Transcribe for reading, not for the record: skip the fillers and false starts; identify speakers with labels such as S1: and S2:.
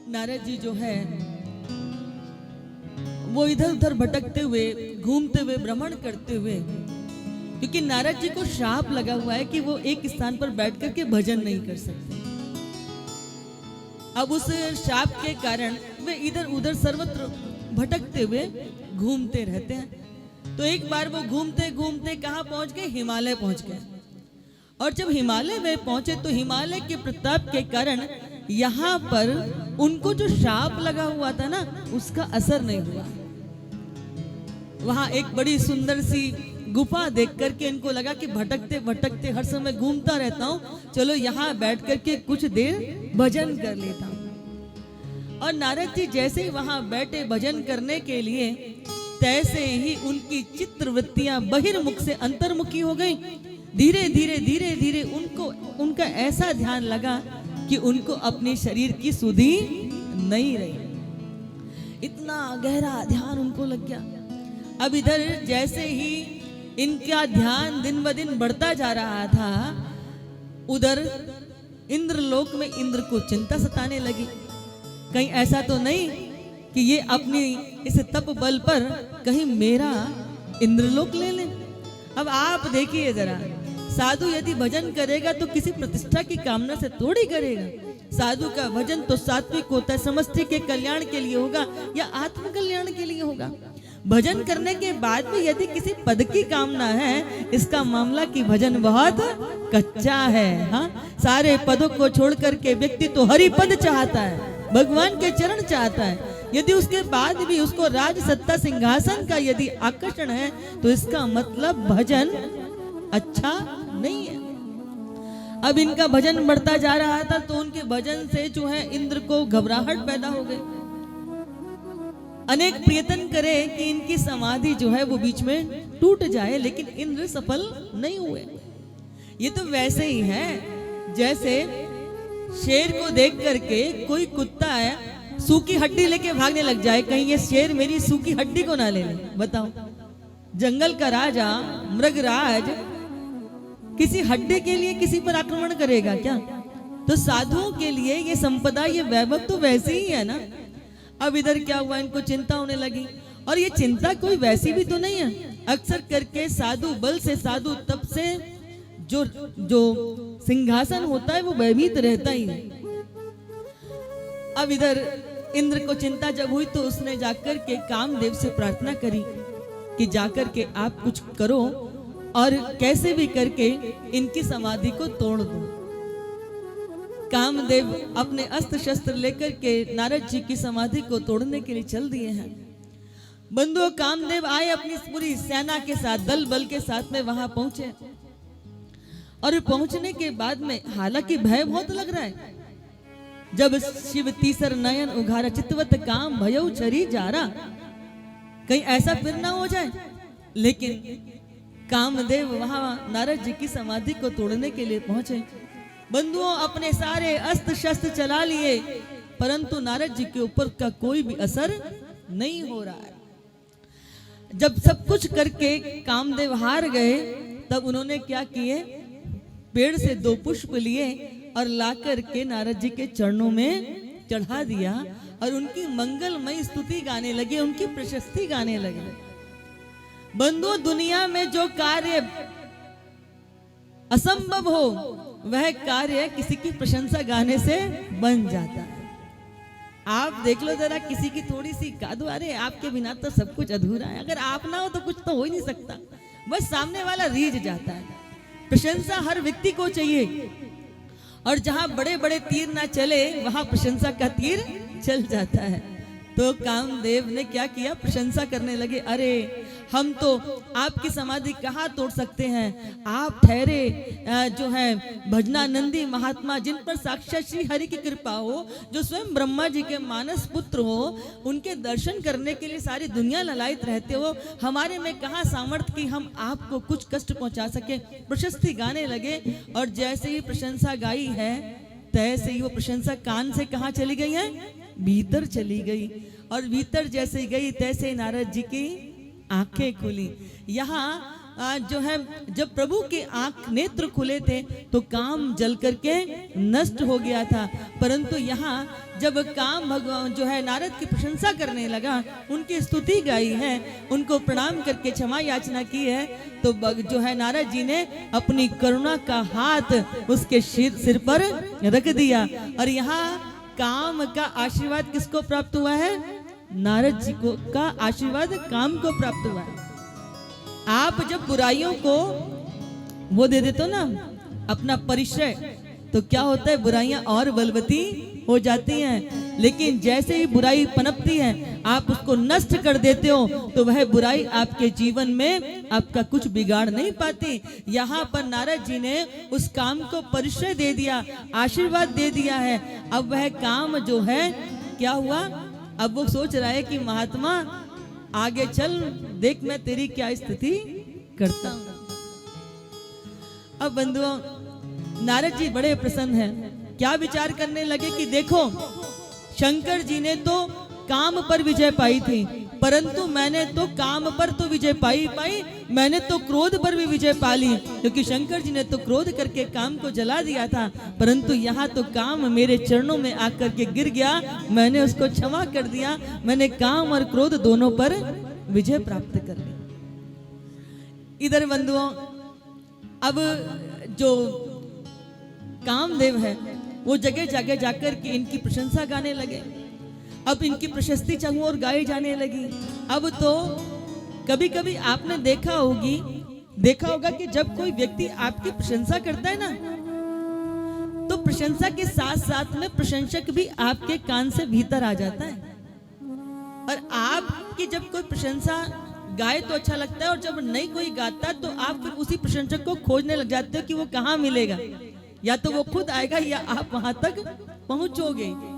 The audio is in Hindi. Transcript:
S1: नारद जी जो है वो इधर उधर भटकते हुए, घूमते हुए, भ्रमण करते हुए, क्योंकि नारद जी को श्राप लगा हुआ है कि वो एक स्थान पर बैठ करके भजन नहीं कर सकते। अब उस श्राप के कारण वे इधर उधर सर्वत्र भटकते हुए घूमते रहते हैं। तो एक बार वो घूमते घूमते कहाँ पहुंच गए? हिमालय पहुंच गए। और जब हिमालय में पहुंचे तो हिमालय के प्रताप के कारण यहाँ पर उनको जो श्राप लगा हुआ था ना, उसका असर नहीं हुआ। वहां एक बड़ी सुंदर सी गुफा देख करके इनको लगा कि भटकते भटकते हर समय घूमता रहता हूँ, चलो यहाँ बैठ करके कुछ देर भजन कर लेता हूँ। और नारद जी जैसे ही वहां बैठे भजन करने के लिए, तैसे ही उनकी चित्रवृत्तियां बहिर्मुख से अंतर्मुखी हो गई। धीरे धीरे धीरे धीरे उनका ऐसा ध्यान लगा कि उनको अपने शरीर की सुधि नहीं रही। इतना गहरा ध्यान उनको लग गया। अब इधर जैसे ही इनका ध्यान दिन ब दिन बढ़ता जा रहा था, उधर इंद्रलोक में इंद्र को चिंता सताने लगी। कहीं ऐसा तो नहीं कि ये अपनी इस तप बल पर कहीं मेरा इंद्रलोक ले ले। अब आप देखिए जरा, साधु यदि भजन करेगा तो किसी प्रतिष्ठा की कामना से थोड़ी करेगा। साधु का भजन तो सात्विक होता है, समष्टि के कल्याण के लिए होगा या आत्म कल्याण के लिए होगा। भजन करने के बाद भी यदि किसी पद की कामना है, इसका मामला कि भजन बहुत कच्चा है। हाँ, सारे पदों को छोड़ करके व्यक्ति तो हरि पद चाहता है, भगवान के चरण चाहता है। यदि उसके बाद भी उसको राज सत्ता सिंहासन का यदि आकर्षण है, तो इसका मतलब भजन अच्छा नहीं है। अब इनका भजन बढ़ता जा रहा था, तो उनके भजन से जो है इंद्र को घबराहट पैदा हो गई। अनेक प्रयत्न करे कि इनकी समाधि जो है वो बीच में टूट जाए, लेकिन इंद्र सफल नहीं हुए। ये तो वैसे ही है जैसे शेर को देख करके कोई कुत्ता है सूखी हड्डी लेके भागने लग जाए, कहीं ये शेर मेरी सूखी हड्डी को ना ले ले। बताओ, जंगल का राजा मृगराज किसी हड्डी के लिए किसी पर आक्रमण करेगा क्या? तो साधुओं के लिए ये संपदा, ये वैभव तो वैसे ही है ना। अब इधर क्या हुआ, इनको चिंता होने लगी। और ये चिंता कोई वैसी भी तो नहीं है। अक्सर करके साधु बल से, साधु तप से जो सिंहासन होता है वो भयभीत रहता ही है। अब इधर इंद्र को चिंता जब हुई तो उसने जाकर के कामदेव से प्रार्थना करी कि जाकर के आप कुछ करो और कैसे भी करके इनकी समाधि को तोड़ दो। कामदेव अपने अस्त्र शस्त्र लेकर के नारद जी की समाधि को तोड़ने के लिए चल दिए हैं। बंधुओं, कामदेव आए अपनी पूरी सेना के साथ, दल बल के साथ में वहां पहुंचे। और पहुंचने के बाद में हालांकि भय बहुत लग रहा है। जब शिव तीसर नयन उघारा, चितवत काम भयउ चरी जारा, कहीं ऐसा फिर ना हो जाए। लेकिन कामदेव वहां नारद जी की समाधि को तोड़ने के लिए पहुंचे। बंधुओं, अपने सारे अस्त्र शस्त्र चला लिए, परंतु नारद जी के ऊपर का कोई भी असर नहीं हो रहा है। जब सब कुछ करके कामदेव हार गए, तब उन्होंने क्या किए, पेड़ से 2 पुष्प लिए और लाकर के नारद जी के चरणों में चढ़ा दिया और उनकी मंगलमय स्तुति गाने लगे, उनकी प्रशस्ति गाने लगे। बंधुओं, दुनिया में जो कार्य असंभव हो, वह कार्य किसी की प्रशंसा गाने से बन जाता है। आप देख लो जरा, किसी की थोड़ी सी कादू, अरे आपके बिना तो सब कुछ अधूरा है, अगर आप ना हो तो कुछ तो हो ही नहीं सकता। बस सामने वाला रीझ जाता है। प्रशंसा हर व्यक्ति को चाहिए, और जहां बड़े बड़े तीर ना चले, वहां प्रशंसा का तीर चल जाता है। तो कामदेव ने क्या किया, प्रशंसा करने लगे। अरे हम तो आपकी समाधि कहाँ तोड़ सकते हैं, आप ठहरे जो है भजनानंदी महात्मा, जिन पर साक्षात श्री हरि की कृपा हो, जो स्वयं ब्रह्मा जी के मानस पुत्र हो, उनके दर्शन करने के लिए सारी दुनिया ललायत रहते हो। हमारे में कहाँ सामर्थ्य कि हम आपको कुछ कष्ट पहुंचा सके। प्रशस्ति गाने लगे, और जैसे ही प्रशंसा गाई है, तैसे ही वो प्रशंसा कान से कहाँ चली गई है, भीतर चली गई। और भीतर जैसे गई, तैसे नारद जी की आंखें खुली। यहाँ जो है जब प्रभु के आंख नेत्र खुले थे तो काम जल करके नष्ट हो गया था, परंतु यहाँ जब काम भगवान जो है नारद की प्रशंसा करने लगा, उनकी स्तुति गाई है, उनको प्रणाम करके क्षमा याचना की है, तो जो है नारद जी ने अपनी करुणा का हाथ उसके सिर पर रख दिया। और यहाँ काम का आशीर्वाद किसको प्राप्त हुआ है? नारद जी को का आशीर्वाद काम को प्राप्त हुआ है। आप जब बुराइयों को वो दे देते हो ना अपना परिचय, तो क्या होता है, बुराइयां और बलवती हो जाती हैं। लेकिन जैसे ही बुराई पनपती है आप उसको नष्ट कर देते हो, तो वह बुराई आपके जीवन में आपका कुछ बिगाड़ नहीं पाती। यहाँ पर नारद जी ने उस काम को परिचय दे दिया, आशीर्वाद दे दिया है। अब वह काम जो है क्या हुआ, अब वो सोच रहा है कि महात्मा आगे चल, देख मैं तेरी क्या स्थिति करता हूं। अब बंधुओं, नारद जी बड़े प्रसन्न हैं। क्या विचार करने लगे कि देखो, शंकर जी ने तो काम पर विजय पाई थी, परंतु मैंने तो काम पर तो विजय पाई, मैंने तो क्रोध पर भी विजय पा ली, क्योंकि शंकर जी ने तो क्रोध करके काम को जला दिया था, परंतु यहाँ तो काम मेरे चरणों में आकर के गिर गया, मैंने उसको क्षमा कर दिया, मैंने काम और क्रोध दोनों पर विजय प्राप्त कर ली। इधर बंधुओं, अब जो कामदेव है वो जगह जगह जाकर के इनकी प्रशंसा गाने लगे। अब इनकी प्रशस्ति चाहूं और गाई जाने लगी। अब तो कभी कभी आपने देखा होगा कि जब कोई व्यक्ति आपकी प्रशंसा करता है ना, तो प्रशंसा के साथ साथ में प्रशंसक भी आपके कान से भीतर आ जाता है। और आपकी जब कोई प्रशंसा गाए तो अच्छा लगता है, और जब नहीं कोई गाता तो आप फिर उसी प्रशंसक को खोजने लग जाते हो कि वो कहाँ मिलेगा, या तो वो खुद आएगा या आप वहां तक पहुंचोगे।